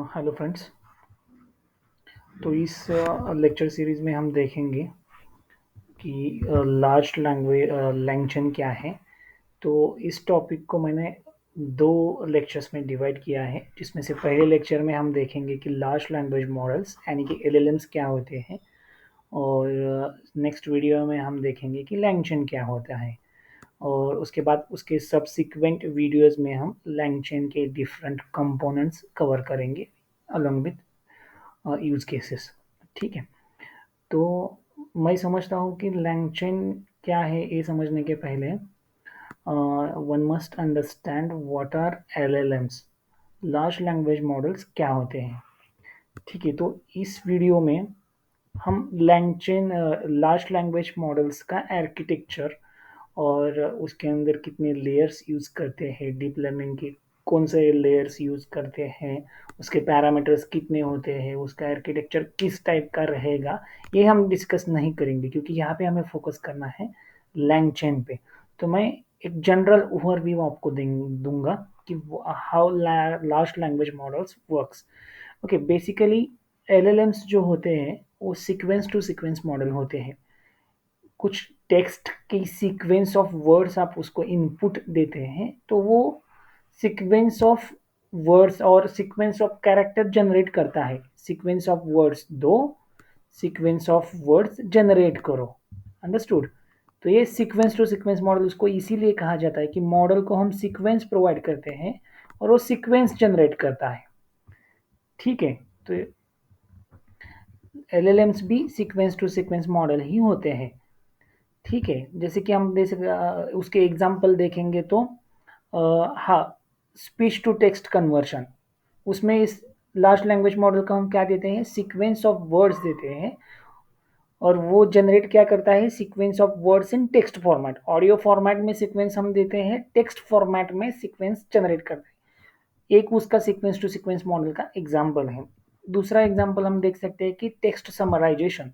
Hello friends. तो इस lecture series में हम देखेंगे कि लार्ज लैंग्वेज लैंग्वेज क्या है। तो इस टॉपिक को मैंने दो लेक्चर्स में डिवाइड किया है, जिसमें से पहले लेक्चर में हम देखेंगे कि लार्ज लैंग्वेज मॉडल्स यानी कि एलएलएम्स क्या होते हैं, और नेक्स्ट वीडियो में हम देखेंगे कि लैंग्वेज क्या होता है। और उसके बाद उसके सब्सिक्वेंट वीडियोस में हम लैंग्वेज के डिफरेंट कंपोनेंट्स कवर करेंगे अलॉन्ग विद यूज केसेस। ठीक है। तो मैं समझता हूँ कि लैंगचेन क्या है, ये समझने के पहले one must understand what are LLMs, large language models क्या होते हैं। ठीक है। तो इस वीडियो में हम लैंगचेन लार्ज लैंग्वेज मॉडल्स का आर्किटेक्चर और उसके अंदर कितने लेयर्स यूज़ करते हैं, डीप लर्निंग के कौन से लेयर्स यूज़ करते हैं, उसके पैरामीटर्स कितने होते हैं, उसका आर्किटेक्चर किस टाइप का रहेगा, ये हम डिस्कस नहीं करेंगे क्योंकि यहाँ पे हमें फोकस करना है लैंगचेन पे। तो मैं एक जनरल ओवरव्यू आपको दूंगा कि how large language models works. Okay, basically LLMs जो होते हैं वो सीक्वेंस टू सीक्वेंस मॉडल होते हैं। कुछ टेक्स्ट की सीक्वेंस ऑफ वर्ड्स आप उसको इनपुट देते हैं तो वो सीक्वेंस ऑफ वर्ड्स और सीक्वेंस ऑफ कैरेक्टर जनरेट करता है। सीक्वेंस ऑफ वर्ड्स दो, सीक्वेंस ऑफ वर्ड्स जनरेट करो। अंडरस्टूड। तो ये सीक्वेंस टू सीक्वेंस मॉडल उसको इसीलिए कहा जाता है कि मॉडल को हम सीक्वेंस प्रोवाइड करते हैं और वो सीक्वेंस जनरेट करता है। ठीक है। तो एलएलएम्स भी सीक्वेंस टू सीक्वेंस मॉडल ही होते हैं। ठीक है। जैसे कि हम उसके एग्जाम्पल देखेंगे तो हाँ, स्पीच टू टेक्स्ट कन्वर्शन, उसमें इस लार्ज लैंग्वेज मॉडल का हम क्या देते हैं, सीक्वेंस ऑफ वर्ड्स देते हैं और वो जनरेट क्या करता है, sequence of words in text format. Audio format में सीक्वेंस हम देते हैं, टेक्स्ट फॉर्मेट में सीक्वेंस जनरेट करता है। एक उसका सीक्वेंस टू सीक्वेंस मॉडल का एग्जाम्पल है। दूसरा एग्जाम्पल हम देख सकते हैं कि टेक्स्ट समराइजेशन।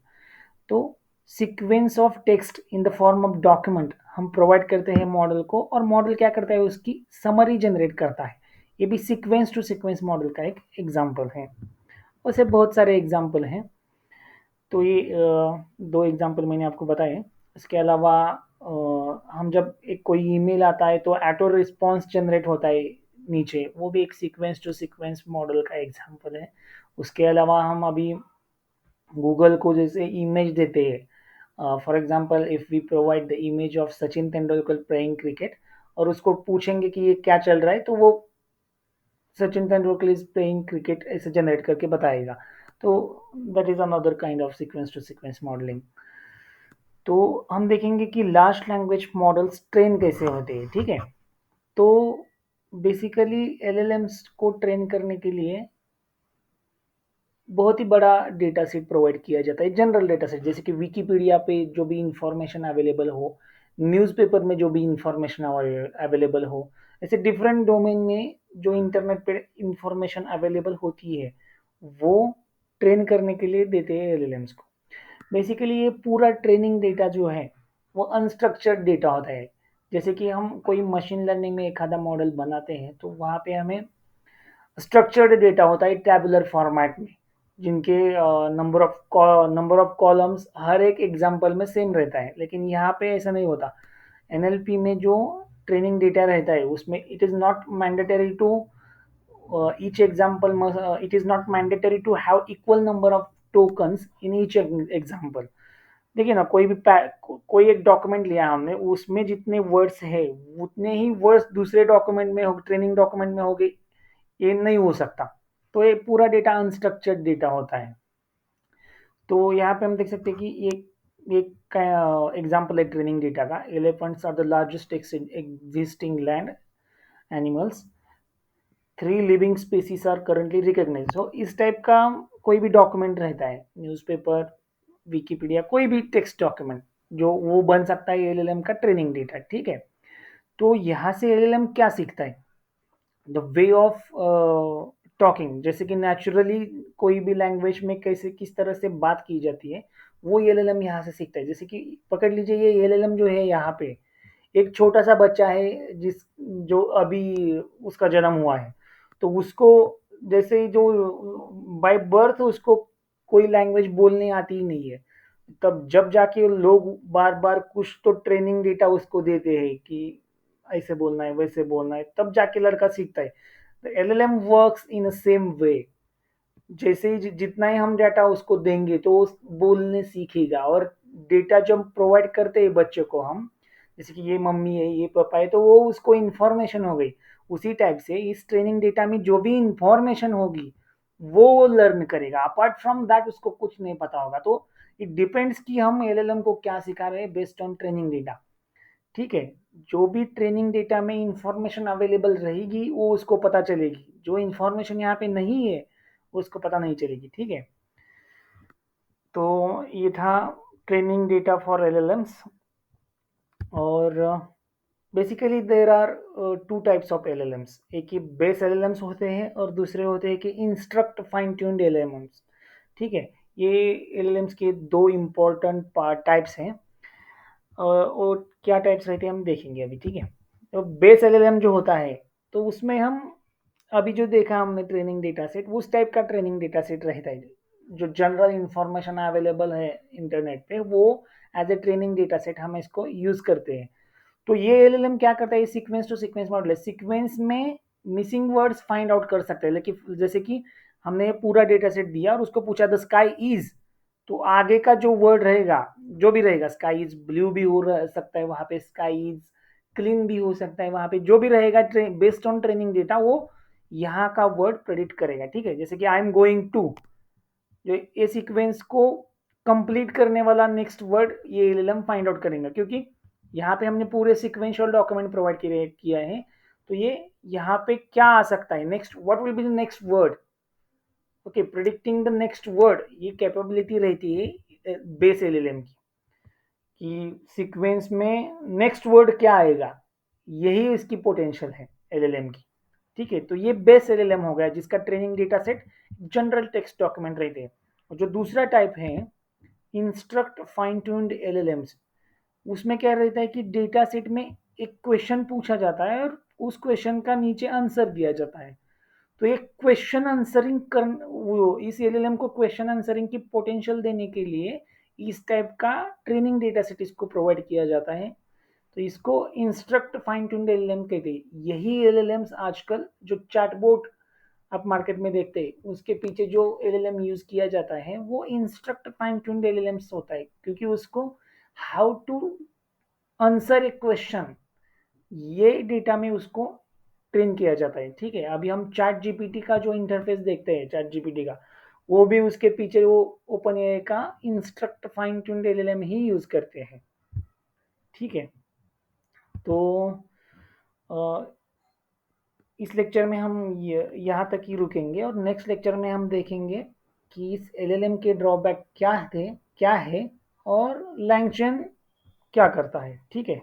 तो sequence of text in the form of document हम प्रोवाइड करते हैं मॉडल को, और मॉडल क्या करता है, उसकी समरी जनरेट करता है। ये भी सीक्वेंस टू सीक्वेंस मॉडल का एक एग्जाम्पल है। वैसे बहुत सारे एग्जाम्पल हैं। तो ये दो एग्जाम्पल मैंने आपको बताए। इसके अलावा हम जब एक कोई ईमेल आता है तो ऑटो रिस्पॉन्स जनरेट होता है नीचे, वो भी एक सीक्वेंस टू सीक्वेंस मॉडल का एग्जाम्पल है। उसके अलावा हम अभी गूगल को जैसे इमेज देते हैं, for example if we provide the image of Sachin Tendulkar playing cricket और उसको पूछेंगे कि ये क्या चल रहा है, तो वो Sachin Tendulkar is playing cricket ऐसे जनरेट करके बताएगा। तो that is another kind of sequence to sequence modelling. तो हम देखेंगे कि लार्ज लैंग्वेज मॉडल्स ट्रेन कैसे होते हैं। ठीक है। तो बेसिकली एलएलएम्स को ट्रेन करने के लिए बहुत ही बड़ा डेटा सेट प्रोवाइड किया जाता है, जनरल डेटा सेट, जैसे कि विकीपीडिया पे जो भी इंफॉर्मेशन अवेलेबल हो, न्यूज़पेपर में जो भी इंफॉर्मेशन अवेलेबल हो, ऐसे डिफरेंट डोमेन में जो इंटरनेट पे इंफॉर्मेशन अवेलेबल होती है वो ट्रेन करने के लिए देते हैं एलएलएम्स को। बेसिकली ये पूरा ट्रेनिंग डेटा जो है वो अनस्ट्रक्चर्ड डेटा होता है। जैसे कि हम कोई मशीन लर्निंग में एक आधा मॉडल बनाते हैं तो वहाँ पे हमें स्ट्रक्चर्ड डेटा होता है टैबुलर फॉर्मेट में, जिनके नंबर ऑफ कॉलम्स हर एक एग्जांपल में सेम रहता है। लेकिन यहाँ पे ऐसा नहीं होता। एनएलपी में जो ट्रेनिंग डेटा रहता है उसमें it is not mandatory to each example must it is not mandatory to have equal number of tokens in each example। देखिए ना, कोई एक डॉक्यूमेंट लिया हमने, उसमें जितने वर्ड्स है उतने ही वर्ड्स दूसरे डॉक्यूमेंट में हो, ट्रेनिंग डॉक्यूमेंट में हो गए, ये नहीं हो सकता। तो ये पूरा डेटा अनस्ट्रक्चर्ड डेटा होता है। तो यहाँ पे हम देख सकते हैं कि ये एग्जाम्पल है ट्रेनिंग डेटा का। Elephants are the largest existing land animals, 3 living species are currently recognised. So इस टाइप का कोई भी डॉक्यूमेंट रहता है, न्यूज़पेपर, विकिपीडिया, कोई भी टेक्स्ट डॉक्यूमेंट, जो वो बन सकता है एलएलएम का ट्रेनिंग डेटा। ठीक है। तो यहाँ से एलएलएम क्या सीखता है, द वे ऑफ टॉकिंग, जैसे कि नेचुरली कोई भी लैंग्वेज में कैसे किस तरह से बात की जाती है, वो एलएलएम यहाँ से सीखता है। जैसे कि पकड़ लीजिए ये एलएलएम जो है, यहाँ पे एक छोटा सा बच्चा है जिस जो अभी उसका जन्म हुआ है, तो उसको जैसे जो बाय बर्थ उसको कोई लैंग्वेज बोलने आती ही नहीं है, तब जब जाके लोग बार बार कुछ तो ट्रेनिंग डेटा उसको देते हैं कि ऐसे बोलना है वैसे बोलना है, तब जाके लड़का सीखता है। तो LLM works in a same way. जैसे ही जितना ही हम डाटा उसको देंगे तो वो बोलने सीखेगा। और डेटा जब प्रोवाइड करते हैं बच्चे को हम, जैसे कि ये मम्मी है ये पापा है, तो वो उसको इन्फॉर्मेशन हो गई। उसी टाइप से इस ट्रेनिंग डेटा में जो भी इंफॉर्मेशन होगी वो लर्न करेगा। अपार्ट फ्रॉम दैट उसको कुछ नहीं पता होगा। तो इट डिपेंड्स कि हम एलएलएम को क्या सिखा रहे हैं बेस्ड ऑन ट्रेनिंग डेटा। ठीक है, जो भी ट्रेनिंग डेटा में इंफॉर्मेशन अवेलेबल रहेगी वो उसको पता चलेगी, जो इंफॉर्मेशन यहाँ पे नहीं है उसको पता नहीं चलेगी। ठीक है, तो ये था ट्रेनिंग डेटा फॉर एलएलएम्स। और basically there are two types of LLMs. एक ही बेस एलएलएम्स होते हैं और दूसरे होते हैं कि इंस्ट्रक्ट फाइन ट्यून्ड एलएलएम्स। ठीक है, ये एलएलएम्स के दो इम्पोर्टेंट पार्ट टाइप्स हैं। और क्या टाइप्स रहते हैं हम देखेंगे अभी। ठीक है, तो बेस एलएलएम जो होता है, तो उसमें हम अभी जो देखा हमने ट्रेनिंग डेटा सेट, उस टाइप का ट्रेनिंग डेटा सेट रहता है। जो जनरल इंफॉर्मेशन अवेलेबल है इंटरनेट पे, वो as a training data set हम इसको यूज करते हैं। तो ये एलएलएम क्या करता है, सीक्वेंस टू सीक्वेंस मॉडल है। सीक्वेंस में मिसिंग वर्ड्स फाइंड आउट कर सकते हैं, लेकिन जैसे कि हमने पूरा डेटा सेट दिया और उसको पूछा द स्काई इज, तो आगे का जो वर्ड रहेगा, जो भी रहेगा, स्काई इज ब्लू भी हो सकता है वहां पे, स्काई इज क्लीन भी हो सकता है वहां पे, जो भी रहेगा बेस्ड ऑन ट्रेनिंग डेटा वो यहाँ का वर्ड प्रेडिक्ट करेगा। ठीक है, जैसे कि आई एम गोइंग टू, जो ये सीक्वेंस को कंप्लीट करने वाला नेक्स्ट वर्ड ये एलएलएम फाइंड आउट करेंगे, क्योंकि यहाँ पे हमने पूरे सिक्वेंशियल डॉक्यूमेंट प्रोवाइड किया है। तो ये यहाँ पे क्या आ सकता है next, what will be the next word. Okay, predicting the next word, ये कैपेबिलिटी रहती है बेस एलएलएम की, कि सीक्वेंस में नेक्स्ट वर्ड क्या आएगा, यही इसकी पोटेंशियल है एलएलएम की। ठीक है, तो ये बेस एलएलएम हो गया जिसका training data set general text document रहते हैं। और जो दूसरा टाइप है इंस्ट्रक्ट फाइन ट्यून्ड एलएलएम्स, उसमें क्या रहता है कि डेटा सेट में एक क्वेश्चन पूछा जाता है और उस क्वेश्चन का नीचे आंसर दिया जाता है। तो ये क्वेश्चन आंसरिंग कर, वो इस एलएलएम को क्वेश्चन आंसरिंग की पोटेंशियल देने के लिए इस टाइप का ट्रेनिंग डेटा सेट इसको प्रोवाइड किया जाता है। तो इसको इंस्ट्रक्ट फाइन ट्यून्ड एलएलएम कहते हैं। यही एलएलएम्स आजकल जो चैटबॉट आप मार्केट में देखते हैं उसके पीछे जो एलएलएम यूज किया जाता है वो इंस्ट्रक्ट फाइन ट्यून्ड एलएलएम्स होता है, क्योंकि उसको how to answer a question, ये डेटा में उसको ट्रेन किया जाता है। ठीक है, अभी हम चैट जीपीटी का जो इंटरफेस देखते हैं चैट जीपीटी का, वो भी उसके पीछे वो ओपन एआई का इंस्ट्रक्ट फाइन ट्यून्ड एलएलएम ही यूज करते हैं। ठीक है, तो अ, इस लेक्चर में हम यहाँ तक ही रुकेंगे और नेक्स्ट लेक्चर में हम देखेंगे कि इस एलएलएम के ड्रॉबैक क्या है और लैंगचेन क्या करता है। ठीक है,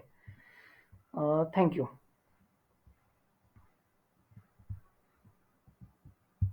थैंक यू।